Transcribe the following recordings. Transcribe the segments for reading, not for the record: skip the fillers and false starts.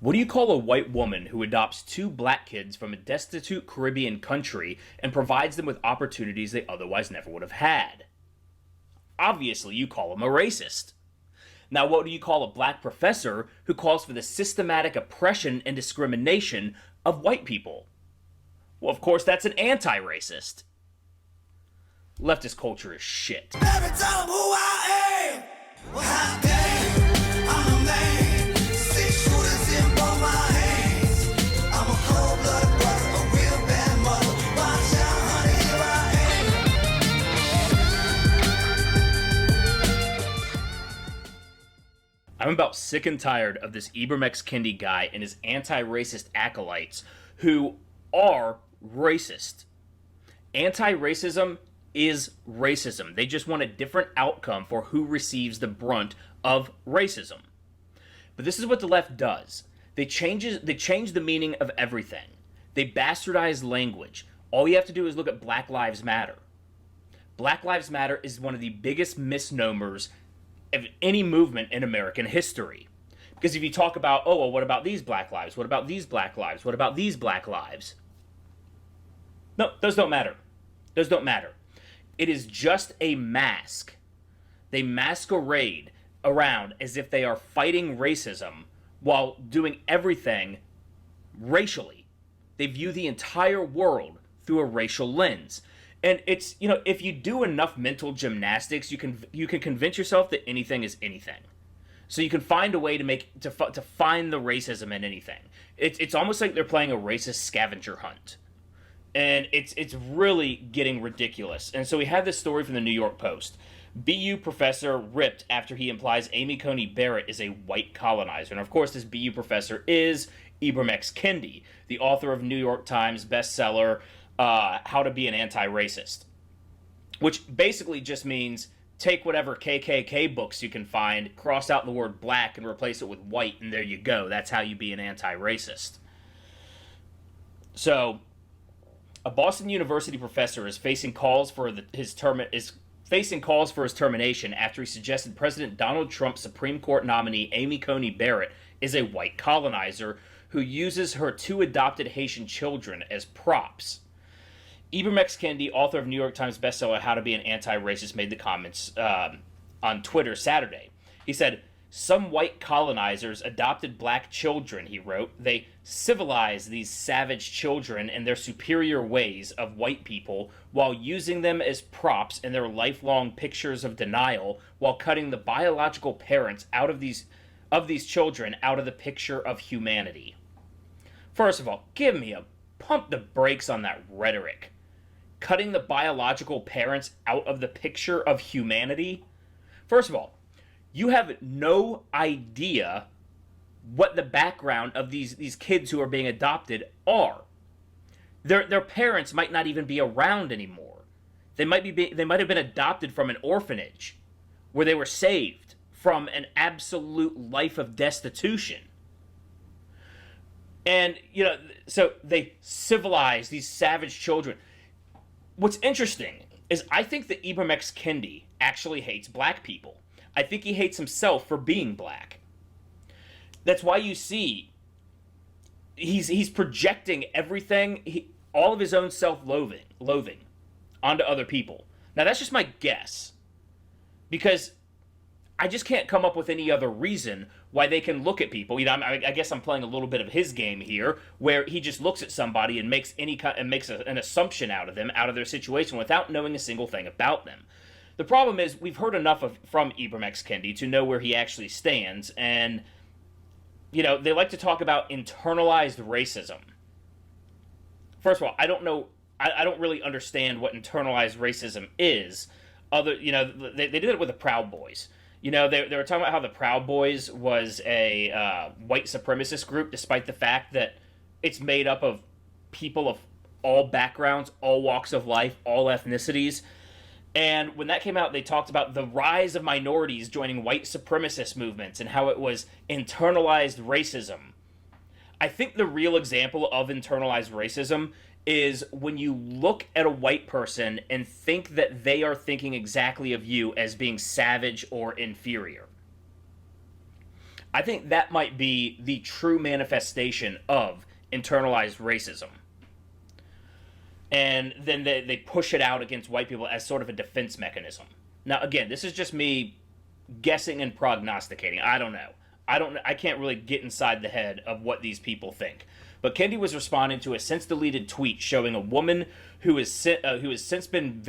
What do you call a white woman who adopts two black kids from a destitute Caribbean country and provides them with opportunities they otherwise never would have had? Obviously, you call him a racist. Now, what do you call a black professor who calls for the systematic oppression and discrimination of white people? Well, of course, that's an anti-racist. Leftist culture is shit. Never tell them who I am. Well, how dare I'm a man. 6 shooters in both my hands. I'm a cold-blooded brother, a real bad mother. Watch out, honey, here I am. I'm about sick and tired of this Ibram X Kendi guy and his anti-racist acolytes who are racist. Anti-racism is racism. They just want a different outcome for who receives the brunt of racism. But this is what the left does. They change the meaning of everything. They bastardize language. All you have to do is look at Black Lives Matter. Black Lives Matter is one of the biggest misnomers of any movement in American history. Because if you talk about, oh, well, what about these black lives? What about these black lives? What about these black lives? No, those don't matter. Those don't matter. It is just a mask. They masquerade around as if they are fighting racism while doing everything racially. They view the entire world through a racial lens. And it's, if you do enough mental gymnastics, you can convince yourself that anything is anything. So you can find a way to find the racism in anything. It's almost like they're playing a racist scavenger hunt. And it's really getting ridiculous. And so we have this story from the New York Post. BU professor ripped after he implies Amy Coney Barrett is a white colonizer. And of course, this BU professor is Ibram X Kendi, the author of New York Times bestseller, How to Be an Anti-Racist. Which basically just means take whatever KKK books you can find, cross out the word black, and replace it with white, and there you go. That's how you be an anti-racist. So a Boston University professor is facing calls for his termination after he suggested President Donald Trump's Supreme Court nominee Amy Coney Barrett is a white colonizer who uses her two adopted Haitian children as props. Ibram X Kendi, author of New York Times bestseller How to Be an Anti-Racist, made the comments on Twitter Saturday. He said, "Some white colonizers adopted black children," he wrote. "They civilize these savage children in their superior ways of white people while using them as props in their lifelong pictures of denial while cutting the biological parents out of these children out of the picture of humanity." First of all, pump the brakes on that rhetoric. Cutting the biological parents out of the picture of humanity? First of all, you have no idea what the background of these kids who are being adopted are. Their parents might not even be around anymore. They might have been adopted from an orphanage where they were saved from an absolute life of destitution. And, so they civilize these savage children. What's interesting is I think that Ibram X Kendi actually hates black people. I think he hates himself for being black. That's why you see he's projecting everything, all of his own self-loathing onto other people. Now, that's just my guess. Because I just can't come up with any other reason why they can look at people. I guess I'm playing a little bit of his game here, where he just looks at somebody and makes an assumption out of them, out of their situation, without knowing a single thing about them. The problem is we've heard enough from Ibram X Kendi to know where he actually stands, and they like to talk about internalized racism. First of all, I don't really understand what internalized racism is. They did it with the Proud Boys. They were talking about how the Proud Boys was a white supremacist group, despite the fact that it's made up of people of all backgrounds, all walks of life, all ethnicities. And when that came out, they talked about the rise of minorities joining white supremacist movements and how it was internalized racism. I think the real example of internalized racism is when you look at a white person and think that they are thinking exactly of you as being savage or inferior. I think that might be the true manifestation of internalized racism. And then they push it out against white people as sort of a defense mechanism. Now, again, this is just me guessing and prognosticating. I don't know. I can't really get inside the head of what these people think. But Kendi was responding to a since-deleted tweet showing a woman who has since been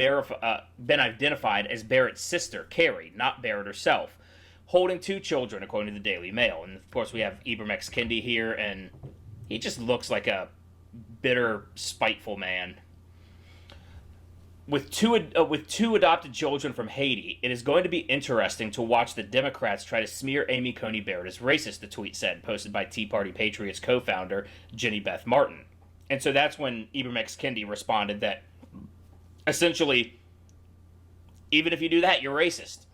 identified as Barrett's sister, Carrie, not Barrett herself, holding two children, according to the Daily Mail. And of course, we have Ibram X Kendi here, and he just looks like a bitter, spiteful man. With two adopted children from Haiti, it is going to be interesting to watch the Democrats try to smear Amy Coney Barrett as racist, the tweet said, posted by Tea Party Patriots co-founder Jenny Beth Martin. And so that's when Ibram X Kendi responded that, essentially, even if you do that, you're racist.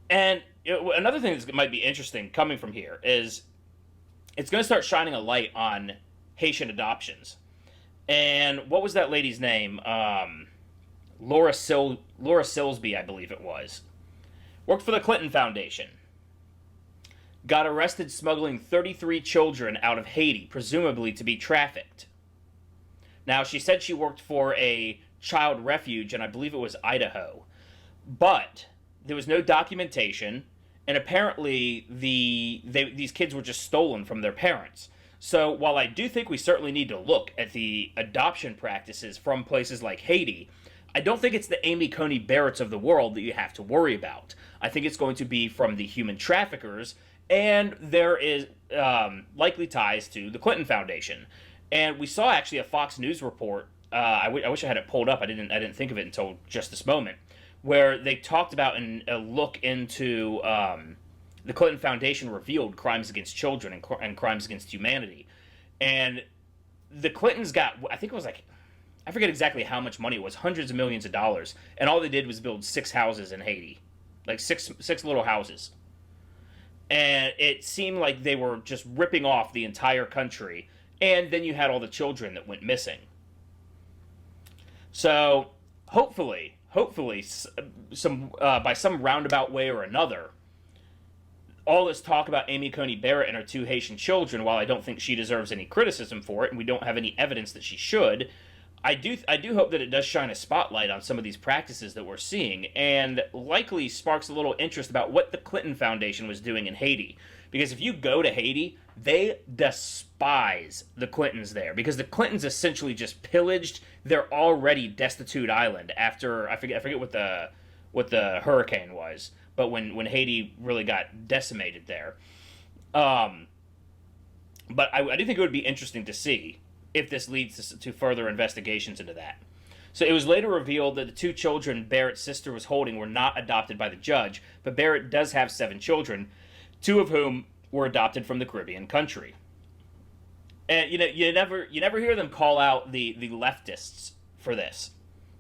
And another thing that might be interesting coming from here is it's going to start shining a light on Haitian adoptions. And what was that lady's name? Laura Silsby, I believe it was. Worked for the Clinton Foundation. Got arrested smuggling 33 children out of Haiti, presumably to be trafficked. Now, she said she worked for a child refuge, and I believe it was Idaho. But there was no documentation, and apparently these kids were just stolen from their parents. So while I do think we certainly need to look at the adoption practices from places like Haiti, I don't think it's the Amy Coney Barretts of the world that you have to worry about. I think it's going to be from the human traffickers, and there is likely ties to the Clinton Foundation. And we saw actually a Fox News report. I wish I had it pulled up. I didn't think of it until just this moment, where they talked about a look into the Clinton Foundation revealed crimes against children and crimes against humanity. And the Clintons got, I think it was like, I forget exactly how much money it was, hundreds of millions of dollars. And all they did was build 6 houses in Haiti. Like six little houses. And it seemed like they were just ripping off the entire country. And then you had all the children that went missing. So, hopefully, some by some roundabout way or another, all this talk about Amy Coney Barrett and her 2 Haitian children, while I don't think she deserves any criticism for it, and we don't have any evidence that she should, I do hope that it does shine a spotlight on some of these practices that we're seeing, and likely sparks a little interest about what the Clinton Foundation was doing in Haiti. Because if you go to Haiti, they despise the Clintons there, because the Clintons essentially just pillaged their already destitute island after I forget what the hurricane was. But when Haiti really got decimated there. But I do think it would be interesting to see if this leads to further investigations into that. So it was later revealed that the 2 children Barrett's sister was holding were not adopted by the judge, but Barrett does have 7 children, 2 of whom were adopted from the Caribbean country. And you never hear them call out the leftists for this.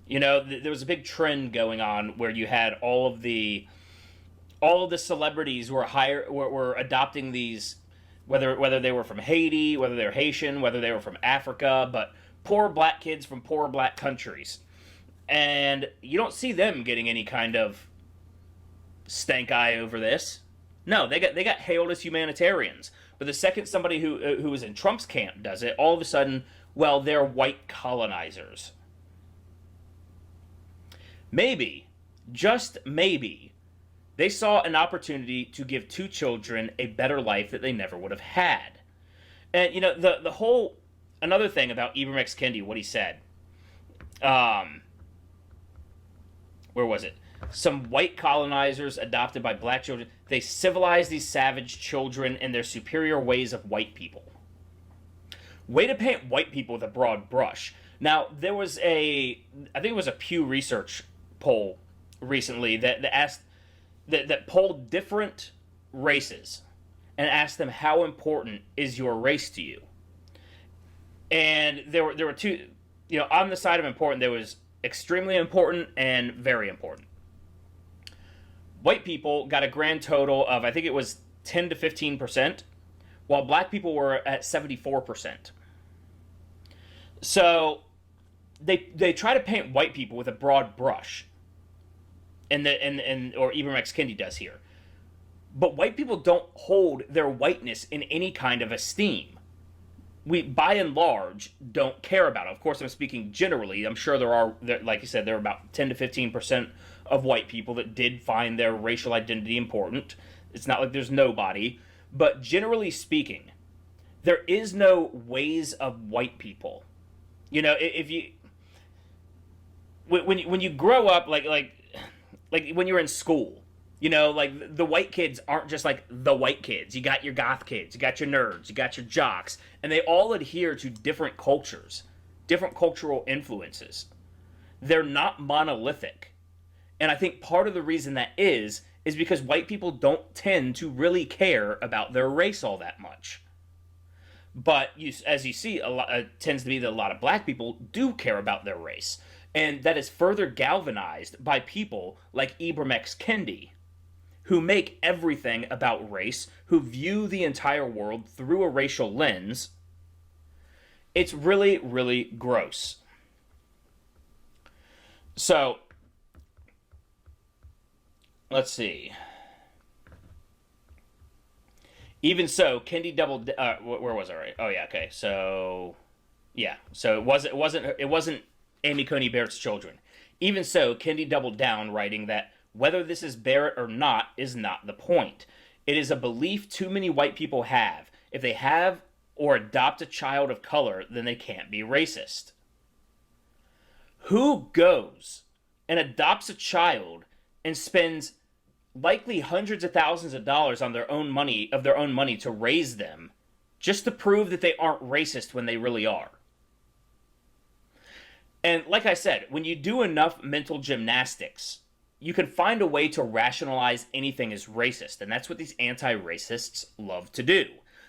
There was a big trend going on where you had all of the celebrities were adopting these, whether they were from Haiti, whether they're Haitian, whether they were from Africa, but poor black kids from poor black countries. And you don't see them getting any kind of stank eye over this. No, they got hailed as humanitarians. But the second somebody who was in Trump's camp does it, all of a sudden, well, they're white colonizers. Maybe, just maybe, they saw an opportunity to give 2 children a better life that they never would have had. And, the whole, another thing about Ibram X Kendi, what he said, where was it? Some white colonizers adopted by black children, they civilized these savage children in their superior ways of white people. Way to paint white people with a broad brush. Now, there was I think it was a Pew Research poll recently that asked, that polled different races and asked them, how important is your race to you? And there were 2, on the side of important, there was extremely important and very important. White people got a grand total of, I think it was 10 to 15%, while black people were at 74%. So they try to paint white people with a broad brush, or Ibram X Kendi does here. But white people don't hold their whiteness in any kind of esteem. We, by and large, don't care about it. Of course, I'm speaking generally. I'm sure like you said, there are about 10 to 15% of white people that did find their racial identity important. It's not like there's nobody. But generally speaking, there is no ways of white people. You know, if you when you grow up, like when you're in school, you know, like the white kids aren't just like the white kids. You got your goth kids, you got your nerds, you got your jocks, and they all adhere to different cultures, different cultural influences. They're not monolithic. And I think part of the reason that is because white people don't tend to really care about their race all that much. But as you see, it tends to be that a lot of black people do care about their race. And that is further galvanized by people like Ibram X. Kendi, who make everything about race, who view the entire world through a racial lens. It's really, really gross. So, let's see. Even so, Kendi doubled. Where was I? Right? Oh yeah, okay. So, yeah. So it wasn't Amy Coney Barrett's children. Even so, Kendi doubled down, writing that whether this is Barret or not is not the point. It is a belief too many white people have. If they have or adopt a child of color, then they can't be racist. Who goes and adopts a child and spends likely hundreds of thousands of dollars on their own money to raise them just to prove that they aren't racist when they really are? And like I said, when you do enough mental gymnastics, you can find a way to rationalize anything as racist. And that's what these anti-racists love to do.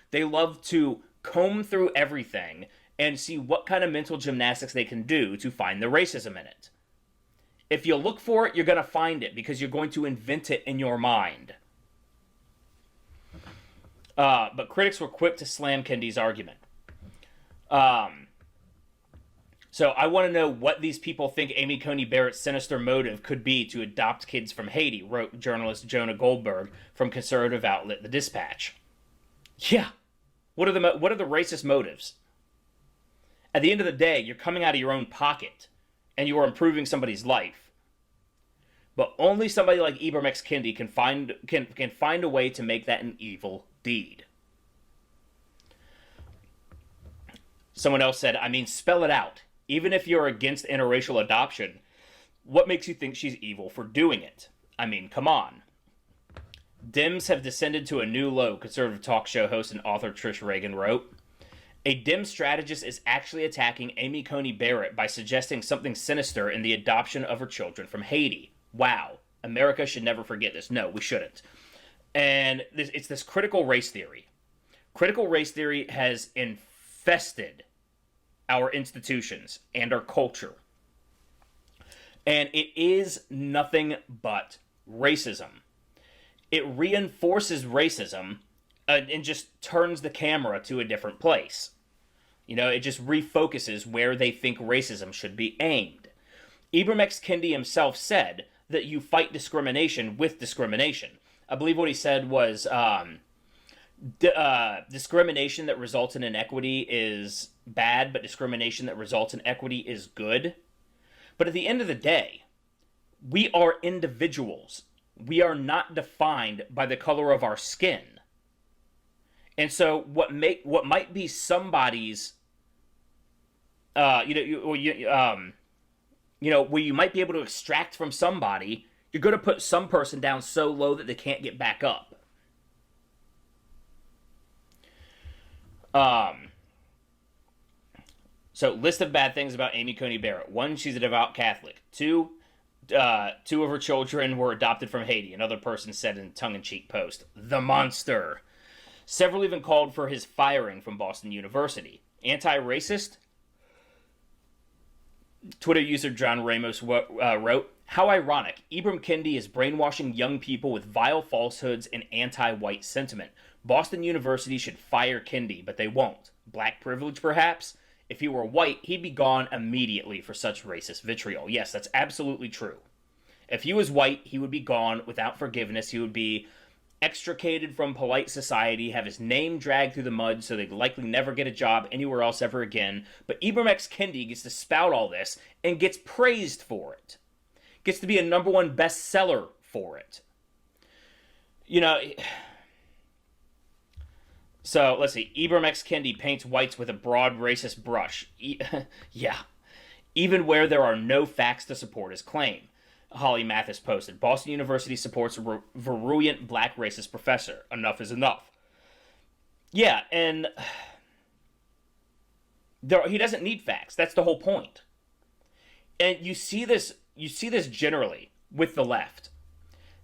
They love to comb through everything and see what kind of mental gymnastics they can do to find the racism in it. If you look for it, you're going to find it because you're going to invent it in your mind. But critics were quick to slam Kendi's argument. So I want to know what these people think Amy Coney Barrett's sinister motive could be to adopt kids from Haiti, wrote journalist Jonah Goldberg from conservative outlet The Dispatch. Yeah, what are the racist motives? At the end of the day, you're coming out of your own pocket, and you are improving somebody's life. But only somebody like Ibram X. Kendi can find a way to make that an evil deed. Someone else said, I mean, spell it out. Even if you're against interracial adoption, what makes you think she's evil for doing it? I mean, come on. Dems have descended to a new low, conservative talk show host and author Trish Reagan wrote. A Dem strategist is actually attacking Amy Coney Barrett by suggesting something sinister in the adoption of her children from Haiti. Wow. America should never forget this. No, we shouldn't. And it's this critical race theory. Critical race theory has infested our institutions and our culture. And it is nothing but racism. It reinforces racism and just turns the camera to a different place. You know, it just refocuses where they think racism should be aimed. Ibram X. Kendi himself said that you fight discrimination with discrimination. I believe what he said was discrimination that results in inequity is bad, but discrimination that results in equity is good. But at the end of the day, we are individuals. We are not defined by the color of our skin. And so what might be somebody's where you might be able to extract from somebody, you're going to put some person down so low that they can't get back up. So, list of bad things about Amy Coney Barrett. 1, she's a devout Catholic. 2, 2 of her children were adopted from Haiti. Another person said in a tongue-in-cheek post, "The monster." Several even called for his firing from Boston University. Anti-racist? Twitter user John Ramos wrote, "How ironic. Ibram Kendi is brainwashing young people with vile falsehoods and anti-white sentiment. Boston University should fire Kendi, but they won't. Black privilege, perhaps? If he were white, he'd be gone immediately for such racist vitriol." Yes, that's absolutely true. If he was white, he would be gone without forgiveness. He would be extricated from polite society, have his name dragged through the mud so they'd likely never get a job anywhere else ever again. But Ibram X. Kendi gets to spout all this and gets praised for it. Gets to be a #1 bestseller for it. You know, so let's see. Ibram X. Kendi paints whites with a broad racist brush. Yeah. Even where there are no facts to support his claim. Holly Mathis posted. Boston University supports a virulent black racist professor. Enough is enough. Yeah, and he doesn't need facts. That's the whole point. And you see this generally with the left.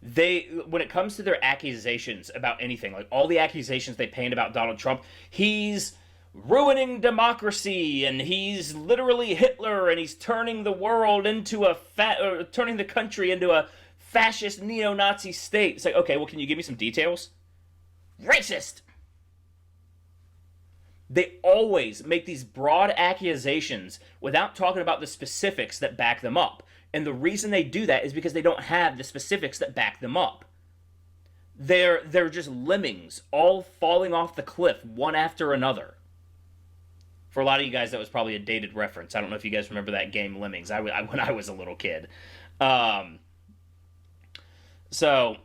When it comes to their accusations about anything, like all the accusations they paint about Donald Trump, he's ruining democracy, and he's literally Hitler, and he's turning the world into turning the country into a fascist neo-Nazi state. It's like, okay, well, can you give me some details? Racist! They always make these broad accusations without talking about the specifics that back them up. And the reason they do that is because they don't have the specifics that back them up. They're just lemmings, all falling off the cliff one after another. For a lot of you guys, that was probably a dated reference. I don't know if you guys remember that game Lemmings. When I was a little kid. So,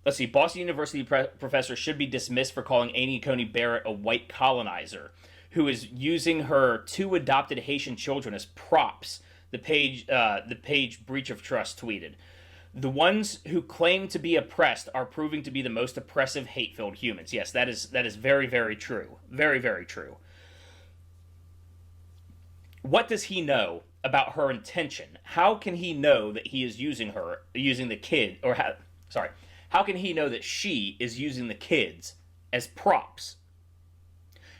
let's see. Boston University professor should be dismissed for calling Amy Coney Barrett a white colonizer who is using her 2 adopted Haitian children as props. The page breach of trust tweeted. The ones who claim to be oppressed are proving to be the most oppressive, hate-filled humans. Yes, that is very, very true. Very, very true. What does he know about her intention? How can he know that he is using the kid, or how can he know that she is using the kids as props?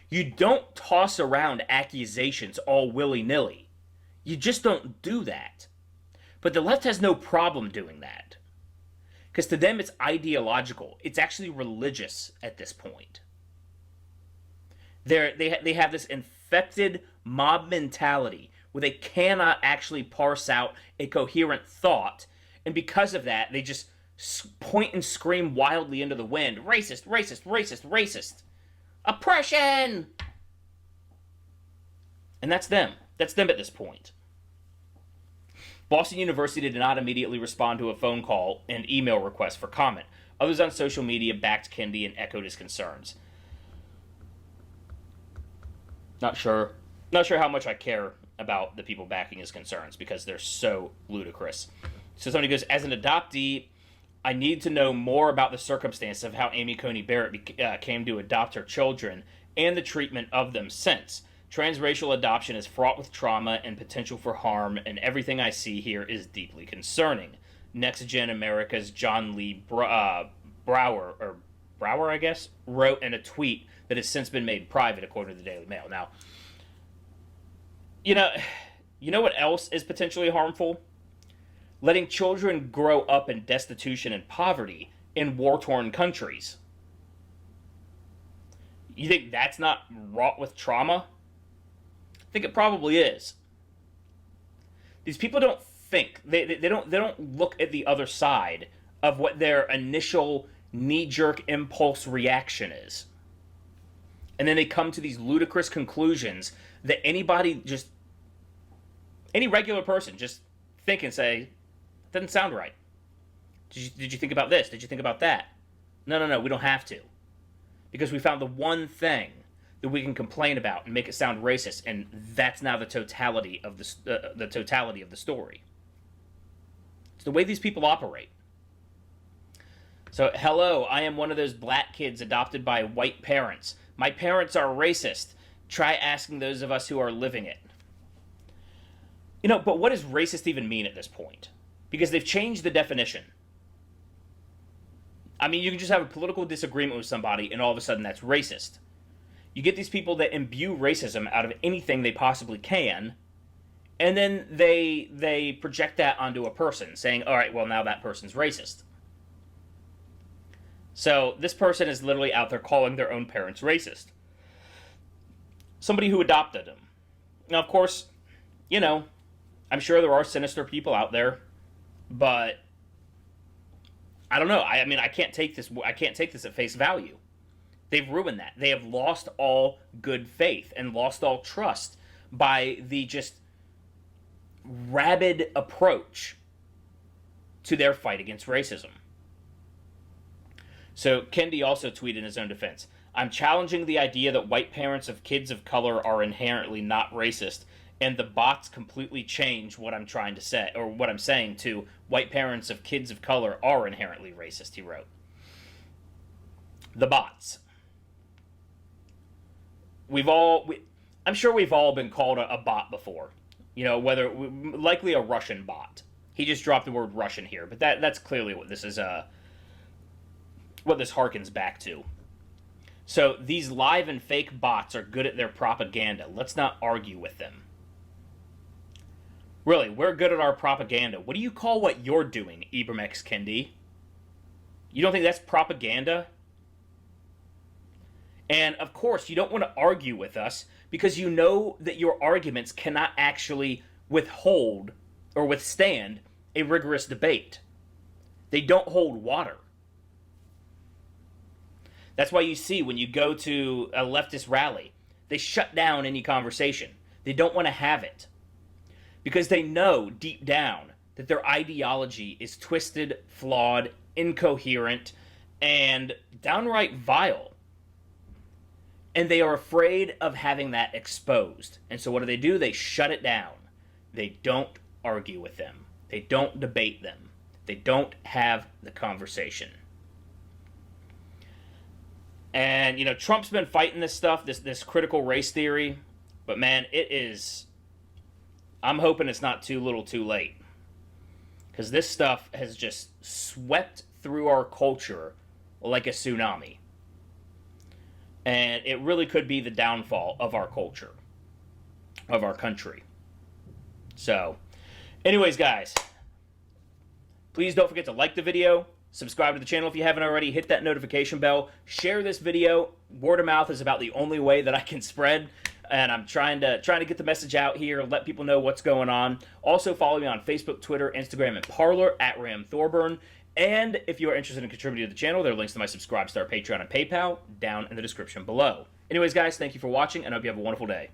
You don't toss around accusations all willy-nilly. You just don't do that. But the left has no problem doing that. Because to them it's ideological. It's actually religious at this point. They have this infected mob mentality where they cannot actually parse out a coherent thought, and because of that, they just point and scream wildly into the wind. Racist, racist, racist, racist. Oppression! And that's them. That's them at this point. Boston University did not immediately respond to a phone call and email request for comment. Others on social media backed Kendi and echoed his concerns. Not sure how much I care about the people backing his concerns because they're so ludicrous. So somebody goes, as an adoptee, I need to know more about the circumstance of how Amy Coney Barrett came to adopt her children and the treatment of them since. Transracial adoption is fraught with trauma and potential for harm, and everything I see here is deeply concerning. Next Gen America's John Lee Brower, I guess, wrote in a tweet that has since been made private, according to the Daily Mail. Now, you know what else is potentially harmful? Letting children grow up in destitution and poverty in war-torn countries. You think that's not wrought with trauma? I think it probably is. These people don't think. They don't look at the other side of what their initial knee-jerk impulse reaction is. And then they come to these ludicrous conclusions that any regular person just think and say, doesn't sound right. Did you think about this? Did you think about that? No, we don't have to. Because we found the one thing that we can complain about and make it sound racist, and that's now the totality of the story. It's the way these people operate. So, hello, I am one of those black kids adopted by white parents. My parents are racist. Try asking those of us who are living it. But what does racist even mean at this point? Because they've changed the definition. I mean, you can just have a political disagreement with somebody, and all of a sudden that's racist. You get these people that imbue racism out of anything they possibly can, and then they project that onto a person, saying, all right, well, now that person's racist. So this person is literally out there calling their own parents racist. Somebody who adopted them. Now, of course, I'm sure there are sinister people out there, but I don't know. I mean, I can't take this. I can't take this at face value. They've ruined that. They have lost all good faith and lost all trust by the just rabid approach to their fight against racism. So Kendi also tweeted in his own defense, I'm challenging the idea that white parents of kids of color are inherently not racist, and the bots completely change what I'm trying to say, or what I'm saying to white parents of kids of color are inherently racist, he wrote. The bots. I'm sure we've all been called a bot before. You know, likely a Russian bot. He just dropped the word Russian here, but that's clearly what this is, what this harkens back to. So these live and fake bots are good at their propaganda. Let's not argue with them. Really, we're good at our propaganda. What do you call what you're doing, Ibram X. Kendi? You don't think that's propaganda? And of course, you don't want to argue with us because you know that your arguments cannot actually withhold or withstand a rigorous debate. They don't hold water. That's why you see when you go to a leftist rally, they shut down any conversation. They don't want to have it. Because they know deep down that their ideology is twisted, flawed, incoherent, and downright vile. And they are afraid of having that exposed. And so what do? They shut it down. They don't argue with them. They don't debate them. They don't have the conversation. And, you know, Trump's been fighting this stuff, this critical race theory. But, man, I'm hoping it's not too little too late. Because this stuff has just swept through our culture like a tsunami. And it really could be the downfall of our culture, of our country. So, anyways, guys, please don't forget to like the video. Subscribe to the channel if you haven't already. Hit that notification bell. Share this video. Word of mouth is about the only way that I can spread. And I'm trying to get the message out here, let people know what's going on. Also, follow me on Facebook, Twitter, Instagram, and Parler at Ram Thorburn. And if you are interested in contributing to the channel, there are links to my Subscribe Star, Patreon, and PayPal down in the description below. Anyways, guys, thank you for watching, and I hope you have a wonderful day.